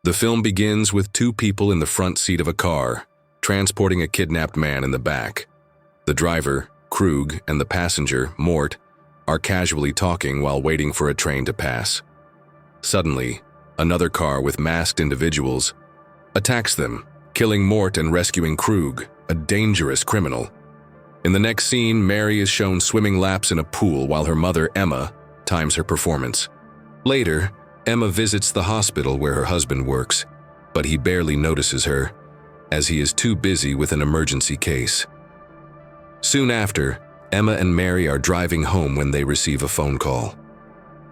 The film begins with two people in the front seat of a car, transporting a kidnapped man in the back. The driver, Krug, and the passenger, Mort, are casually talking while waiting for a train to pass. Suddenly, another car with masked individuals attacks them, killing Mort and rescuing Krug, a dangerous criminal. In the next scene, Mary is shown swimming laps in a pool while her mother, Emma, times her performance. Later, Emma visits the hospital where her husband works, but he barely notices her, as he is too busy with an emergency case. Soon after, Emma and Mary are driving home when they receive a phone call.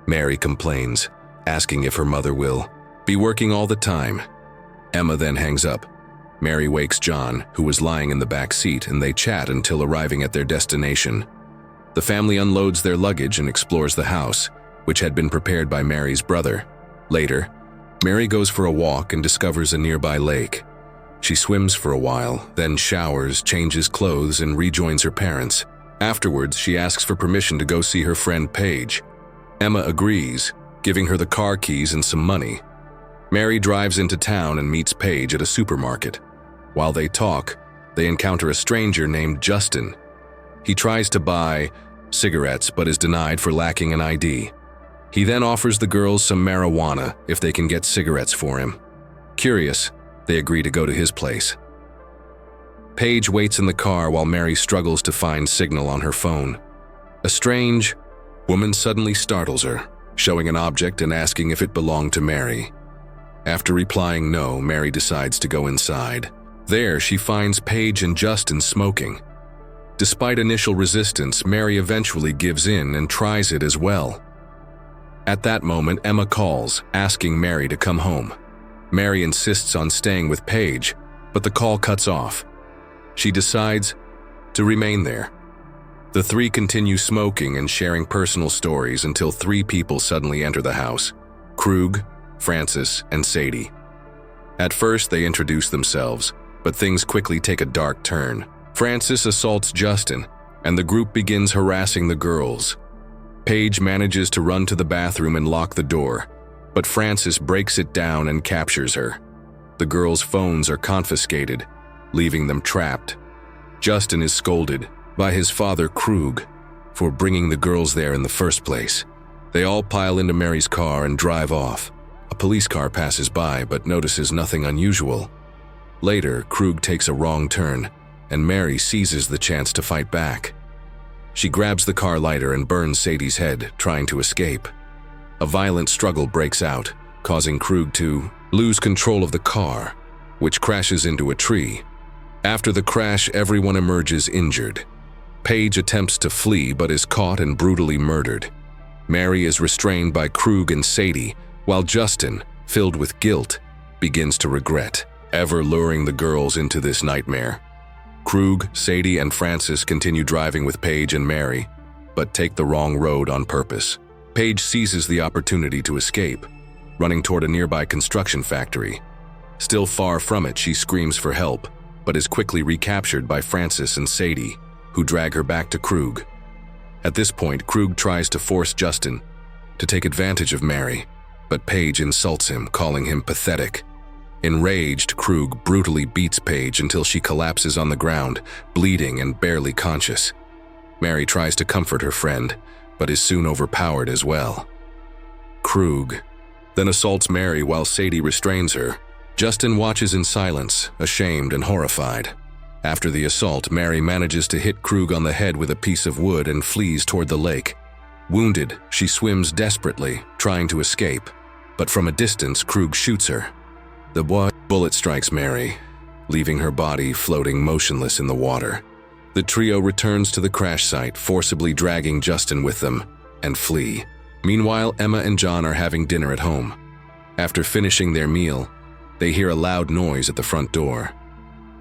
Mary complains, asking if her mother will be working all the time. Emma then hangs up. Mary wakes John, who was lying in the back seat, and they chat until arriving at their destination. The family unloads their luggage and explores the house, which had been prepared by Mary's brother. Later, Mary goes for a walk and discovers a nearby lake. She swims for a while, then showers, changes clothes, and rejoins her parents. Afterwards, she asks for permission to go see her friend Paige. Emma agrees, giving her the car keys and some money. Mary drives into town and meets Paige at a supermarket. While they talk, they encounter a stranger named Justin. He tries to buy cigarettes but is denied for lacking an ID. He then offers the girls some marijuana if they can get cigarettes for him. Curious, they agree to go to his place. Paige waits in the car while Mary struggles to find signal on her phone. A strange woman suddenly startles her, showing an object and asking if it belonged to Mary. After replying no, Mary decides to go inside. There, she finds Paige and Justin smoking. Despite initial resistance, Mary eventually gives in and tries it as well. At that moment, Emma calls, asking Mary to come home. Mary insists on staying with Paige, but the call cuts off. She decides to remain there. The three continue smoking and sharing personal stories until three people suddenly enter the house: Krug, Francis, and Sadie. At first, they introduce themselves, but things quickly take a dark turn. Francis assaults Justin, and the group begins harassing the girls. Paige manages to run to the bathroom and lock the door, but Francis breaks it down and captures her. The girls' phones are confiscated, leaving them trapped. Justin is scolded by his father, Krug, for bringing the girls there in the first place. They all pile into Mary's car and drive off. A police car passes by but notices nothing unusual. Later, Krug takes a wrong turn, and Mary seizes the chance to fight back. She grabs the car lighter and burns Sadie's head, trying to escape. A violent struggle breaks out, causing Krug to lose control of the car, which crashes into a tree. After the crash, everyone emerges injured. Paige attempts to flee but is caught and brutally murdered. Mary is restrained by Krug and Sadie, while Justin, filled with guilt, begins to regret ever luring the girls into this nightmare. Krug, Sadie, and Francis continue driving with Paige and Mary, but take the wrong road on purpose. Paige seizes the opportunity to escape, running toward a nearby construction factory. Still far from it, she screams for help, but is quickly recaptured by Francis and Sadie, who drag her back to Krug. At this point, Krug tries to force Justin to take advantage of Mary, but Paige insults him, calling him pathetic. Enraged, Krug brutally beats Paige until she collapses on the ground, bleeding and barely conscious. Mary tries to comfort her friend, but is soon overpowered as well. Krug then assaults Mary while Sadie restrains her. Justin watches in silence, ashamed and horrified. After the assault, Mary manages to hit Krug on the head with a piece of wood and flees toward the lake. Wounded, she swims desperately, trying to escape, but from a distance, Krug shoots her. The bullet strikes Mary, leaving her body floating motionless in the water. The trio returns to the crash site, forcibly dragging Justin with them, and flee. Meanwhile, Emma and John are having dinner at home. After finishing their meal, they hear a loud noise at the front door.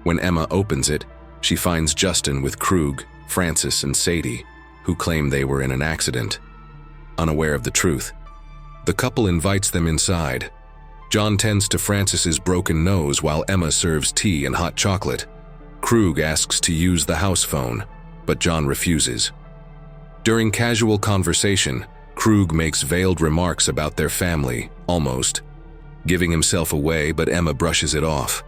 When Emma opens it, she finds Justin with Krug, Francis, and Sadie, who claim they were in an accident. Unaware of the truth, the couple invites them inside. John tends to Francis's broken nose while Emma serves tea and hot chocolate. Krug asks to use the house phone, but John refuses. During casual conversation, Krug makes veiled remarks about their family, almost giving himself away, but Emma brushes it off.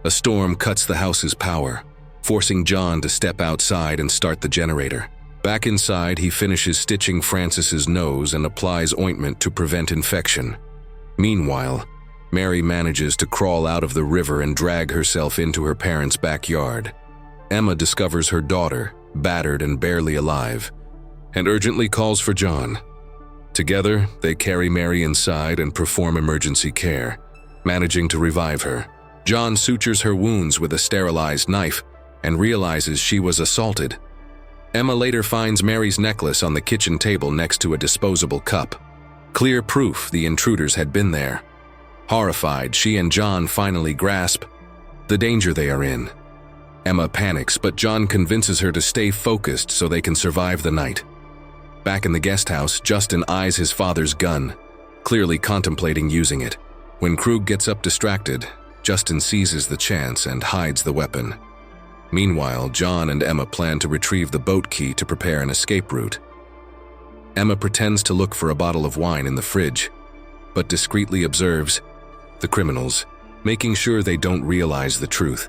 A storm cuts the house's power, forcing John to step outside and start the generator. Back inside, he finishes stitching Francis's nose and applies ointment to prevent infection. Meanwhile, Mary manages to crawl out of the river and drag herself into her parents' backyard. Emma discovers her daughter, battered and barely alive, and urgently calls for John. Together, they carry Mary inside and perform emergency care, managing to revive her. John sutures her wounds with a sterilized knife and realizes she was assaulted. Emma later finds Mary's necklace on the kitchen table next to a disposable cup. Clear proof the intruders had been there. Horrified, she and John finally grasp the danger they are in. Emma panics, but John convinces her to stay focused so they can survive the night. Back in the guest house, Justin eyes his father's gun, clearly contemplating using it. When Krug gets up distracted, Justin seizes the chance and hides the weapon. Meanwhile, John and Emma plan to retrieve the boat key to prepare an escape route. Emma pretends to look for a bottle of wine in the fridge, but discreetly observes the criminals, making sure they don't realize the truth.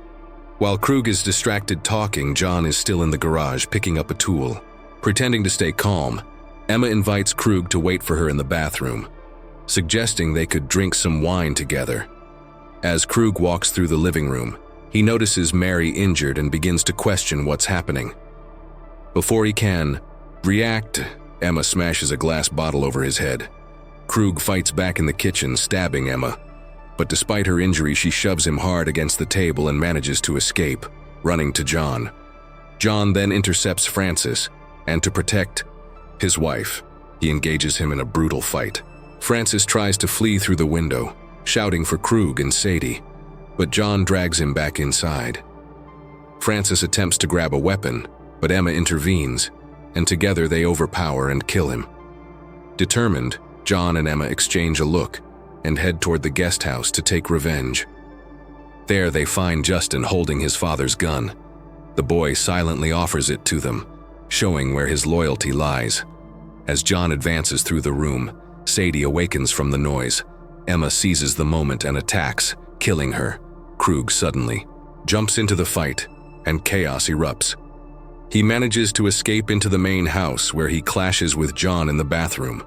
While Krug is distracted talking, John is still in the garage picking up a tool. Pretending to stay calm, Emma invites Krug to wait for her in the bathroom, suggesting they could drink some wine together. As Krug walks through the living room, he notices Mary injured and begins to question what's happening. Before he can react, Emma smashes a glass bottle over his head. Krug fights back in the kitchen, stabbing Emma, but despite her injury, she shoves him hard against the table and manages to escape, running to John. John then intercepts Francis, and to protect his wife, he engages him in a brutal fight. Francis tries to flee through the window, shouting for Krug and Sadie, but John drags him back inside. Francis attempts to grab a weapon, but Emma intervenes, and together they overpower and kill him. Determined, John and Emma exchange a look and head toward the guest house to take revenge. There they find Justin holding his father's gun. The boy silently offers it to them, showing where his loyalty lies. As John advances through the room, Sadie awakens from the noise. Emma seizes the moment and attacks, killing her. Krug suddenly jumps into the fight, and chaos erupts. He manages to escape into the main house, where he clashes with John in the bathroom.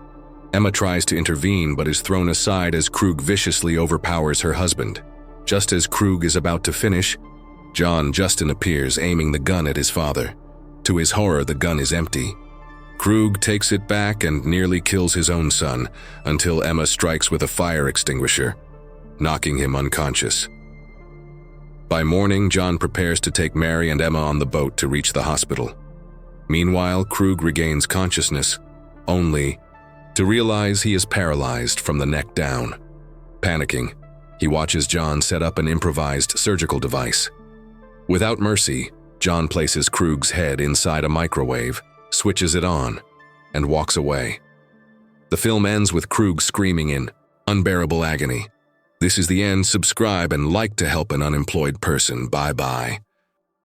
Emma tries to intervene but is thrown aside as Krug viciously overpowers her husband. Just as Krug is about to finish, Justin appears, aiming the gun at his father. To his horror, the gun is empty. Krug takes it back and nearly kills his own son until Emma strikes with a fire extinguisher, knocking him unconscious. By morning, John prepares to take Mary and Emma on the boat to reach the hospital. Meanwhile, Krug regains consciousness, only to realize he is paralyzed from the neck down. Panicking, he watches John set up an improvised surgical device. Without mercy, John places Krug's head inside a microwave, switches it on, and walks away. The film ends with Krug screaming in unbearable agony. This is the end. Subscribe and like to help an unemployed person. Bye-bye.